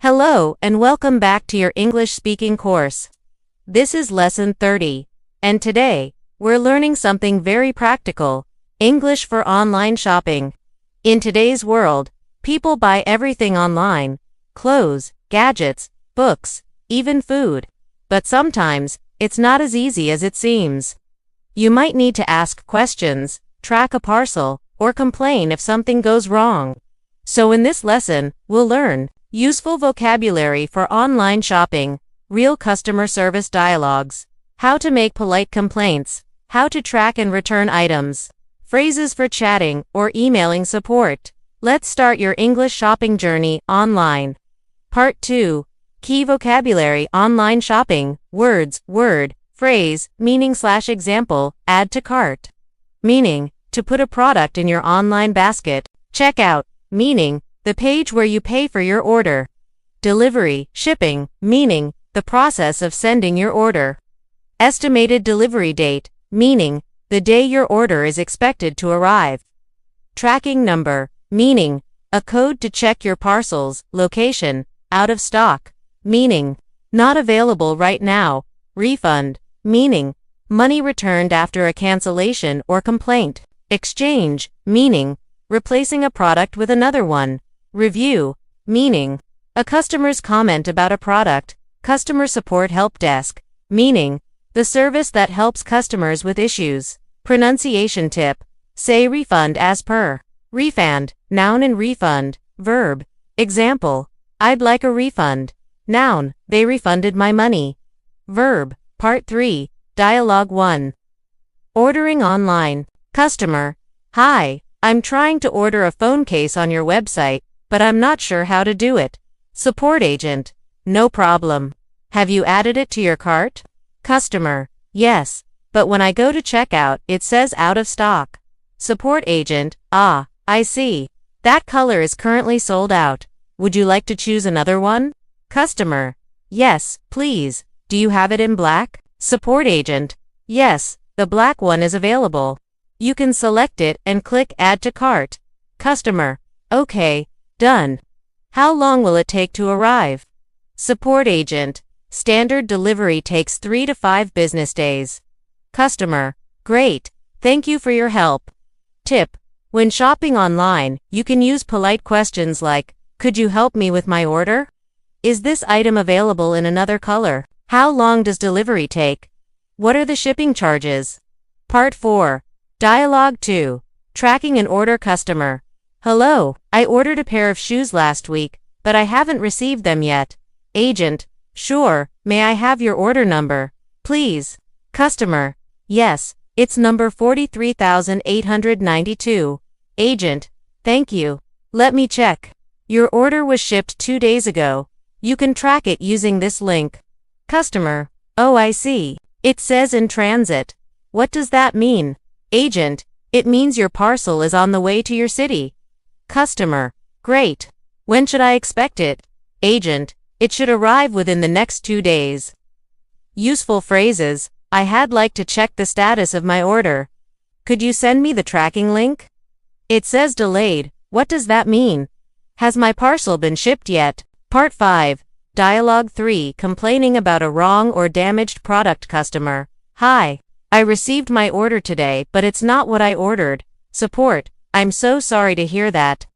Hello and welcome back to your English speaking course. This is lesson 30, and today, we're learning something very practical, English for online shopping. In today's world, people buy everything online, clothes, gadgets, books, even food. But sometimes, it's not as easy as it seems. You might need to ask questions, track a parcel, or complain if something goes wrong. So in this lesson, we'll learn useful vocabulary for online shopping, real customer service dialogues, how to make polite complaints, how to track and return items, phrases for chatting or emailing support. Let's start your English shopping journey online. Part 2. Key vocabulary online shopping, words, word, phrase, meaning/example, add to cart. Meaning, to put a product in your online basket. Checkout, meaning, the page where you pay for your order. Delivery, shipping, meaning, the process of sending your order. Estimated delivery date, meaning, the day your order is expected to arrive. Tracking number, meaning, a code to check your parcel's location. Out of stock, meaning, not available right now. Refund, meaning, money returned after a cancellation or complaint. Exchange, meaning, replacing a product with another one. Review, meaning, a customer's comment about a product. Customer support help desk, meaning, the service that helps customers with issues. Pronunciation tip, say refund as per. Refund, noun and refund, verb. Example, I'd like a refund. Noun, they refunded my money. Verb, part 3, dialogue 1. Ordering online. Customer, hi, I'm trying to order a phone case on your website, but I'm not sure how to do it. Support agent, no problem. Have you added it to your cart? Customer, yes, but when I go to checkout, it says out of stock. Support agent, I see. That color is currently sold out. Would you like to choose another one? Customer, yes, please. Do you have it in black? Support agent, yes, the black one is available. You can select it and click Add to Cart. Customer, okay, done. How long will it take to arrive? Support agent, standard delivery takes 3 to 5 business days. Customer, great, thank you for your help. Tip, when shopping online, you can use polite questions like, could you help me with my order? Is this item available in another color? How long does delivery take? What are the shipping charges? Part 4. Dialogue 2. Tracking an order. Customer, hello, I ordered a pair of shoes last week, but I haven't received them yet. Agent, sure, may I have your order number, please? Customer, yes, it's number 43,892. Agent, thank you. Let me check. Your order was shipped 2 days ago. You can track it using this link. Customer, oh, I see. It says in transit. What does that mean? Agent, it means your parcel is on the way to your city. Customer, great. When should I expect it? Agent, it should arrive within the next 2 days. Useful phrases, I had like to check the status of my order. Could you send me the tracking link? It says delayed. What does that mean? Has my parcel been shipped yet? Part 5. Dialogue 3. Complaining about a wrong or damaged product. Customer, hi, I received my order today, but it's not what I ordered. Support, I'm so sorry to hear that.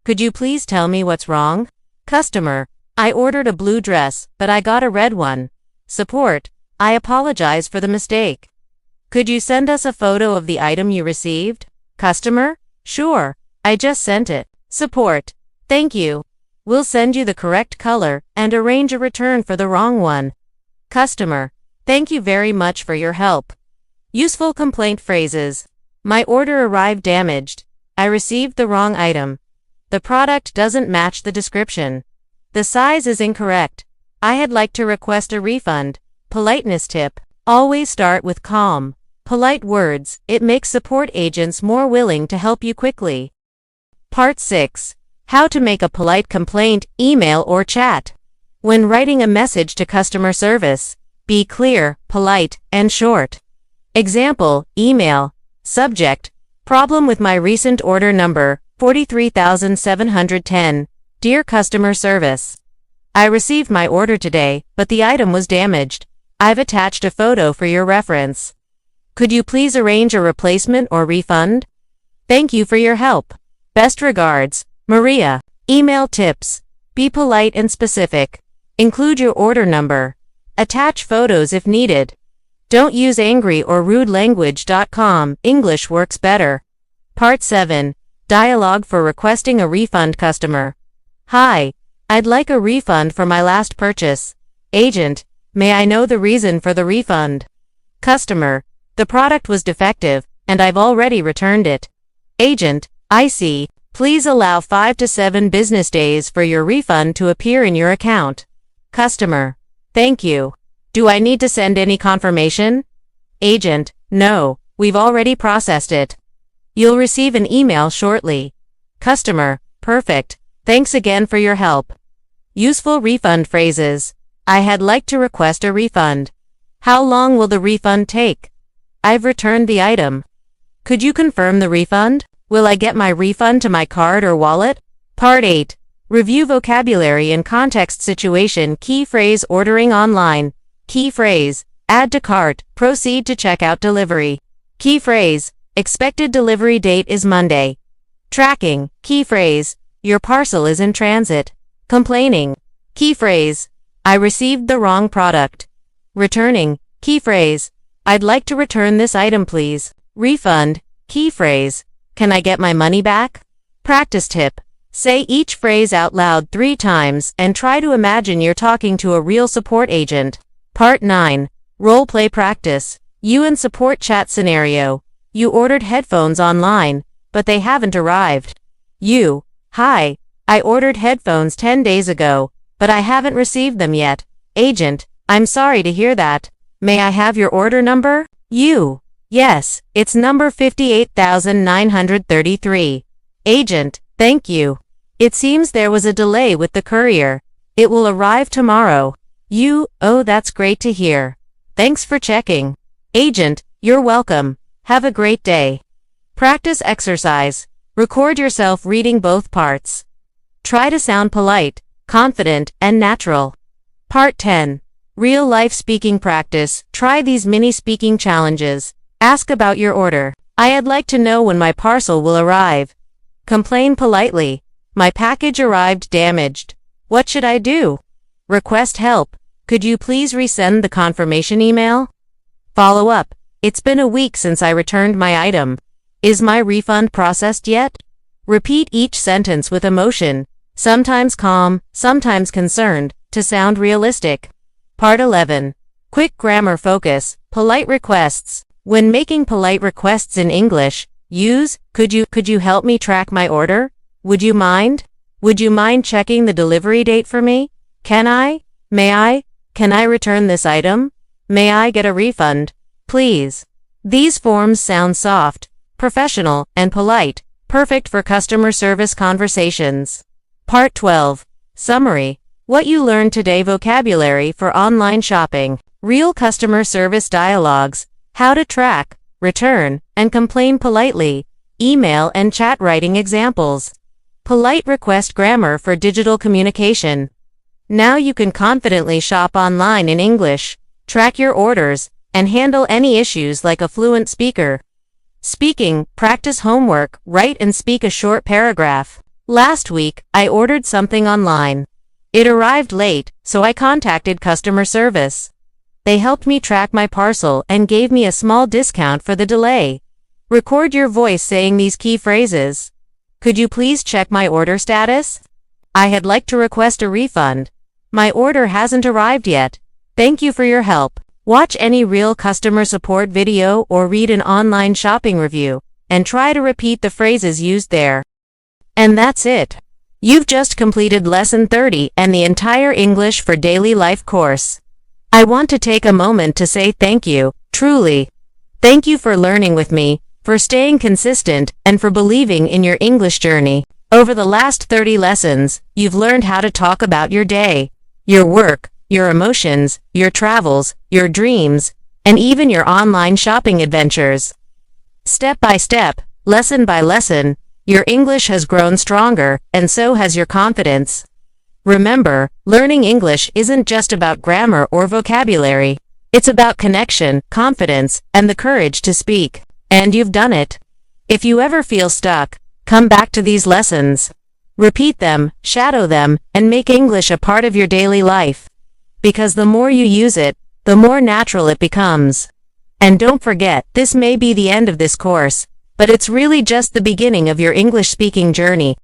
Could you please tell me what's wrong? Customer, I ordered a blue dress, but I got a red one. Support, I apologize for the mistake. Could you send us a photo of the item you received? Customer, sure, I just sent it. Support, thank you. We'll send you the correct color and arrange a return for the wrong one. Customer, thank you very much for your help. Useful complaint phrases. My order arrived damaged. I received the wrong item. The product doesn't match the description. The size is incorrect. I had like to request a refund. Politeness tip. Always start with calm, polite words. It makes support agents more willing to help you quickly. Part 6. How to make a polite complaint, email or chat. When writing a message to customer service, be clear, polite, and short. Example, email. Subject, problem with my recent order number, 43,710. Dear customer service. I received my order today, but the item was damaged. I've attached a photo for your reference. Could you please arrange a replacement or refund? Thank you for your help. Best regards, Maria. Email tips. Be polite and specific. Include your order number. Attach photos if needed. Don't use angry or rude language.com. English works better. Part 7. Dialogue for requesting a refund customer. Hi, I'd like a refund for my last purchase. Agent, may I know the reason for the refund? Customer, the product was defective, and I've already returned it. Agent, I see. Please allow 5 to 7 business days for your refund to appear in your account. Customer, thank you. Do I need to send any confirmation? Agent, no, we've already processed it. You'll receive an email shortly. Customer, perfect. Thanks again for your help. Useful refund phrases. I had like to request a refund. How long will the refund take? I've returned the item. Could you confirm the refund? Will I get my refund to my card or wallet? Part 8. Review vocabulary in context situation. Key phrase ordering online. Key phrase, add to cart, proceed to checkout delivery. Key phrase, expected delivery date is Monday. Tracking, key phrase, your parcel is in transit. Complaining, key phrase, I received the wrong product. Returning, key phrase, I'd like to return this item please. Refund, key phrase, can I get my money back? Practice tip. Say each phrase out loud 3 times and try to imagine you're talking to a real support agent. Part 9. Role play practice. You and support chat scenario. You ordered headphones online, but they haven't arrived. You, hi, I ordered headphones 10 days ago, but I haven't received them yet. Agent, I'm sorry to hear that. May I have your order number? You, yes, it's number 58,933. Agent, thank you. It seems there was a delay with the courier. It will arrive tomorrow. You, oh, that's great to hear. Thanks for checking. Agent, you're welcome. Have a great day. Practice exercise. Record yourself reading both parts. Try to sound polite, confident, and natural. Part 10. Real life speaking practice. Try these mini speaking challenges. Ask about your order. I'd like to know when my parcel will arrive. Complain politely. My package arrived damaged. What should I do? Request help. Could you please resend the confirmation email? Follow up. It's been a week since I returned my item. Is my refund processed yet? Repeat each sentence with emotion, sometimes calm, sometimes concerned, to sound realistic. Part 11. Quick grammar focus. Polite requests. When making polite requests in English, use, could you help me track my order? Would you mind? Would you mind checking the delivery date for me? Can I? May I? Can I return this item? May I get a refund? Please. These forms sound soft, professional, and polite, perfect for customer service conversations. Part 12. Summary. What you learned today: vocabulary for online shopping, real customer service dialogues, how to track, return, and complain politely, email and chat writing examples. Polite request grammar for digital communication. Now you can confidently shop online in English, track your orders, and handle any issues like a fluent speaker. Speaking, practice homework, write and speak a short paragraph. Last week, I ordered something online. It arrived late, so I contacted customer service. They helped me track my parcel and gave me a small discount for the delay. Record your voice saying these key phrases. Could you please check my order status? I had like to request a refund. My order hasn't arrived yet. Thank you for your help. Watch any real customer support video or read an online shopping review, and try to repeat the phrases used there. And that's it. You've just completed Lesson 30 and the entire English for Daily Life course. I want to take a moment to say thank you, truly. Thank you for learning with me, for staying consistent, and for believing in your English journey. Over the last 30 lessons, you've learned how to talk about your day, your work, your emotions, your travels, your dreams, and even your online shopping adventures. Step by step, lesson by lesson, your English has grown stronger, and so has your confidence. Remember, learning English isn't just about grammar or vocabulary. It's about connection, confidence, and the courage to speak. And you've done it. If you ever feel stuck, come back to these lessons. Repeat them, shadow them, and make English a part of your daily life. Because the more you use it, the more natural it becomes. And don't forget, this may be the end of this course, but it's really just the beginning of your English speaking journey.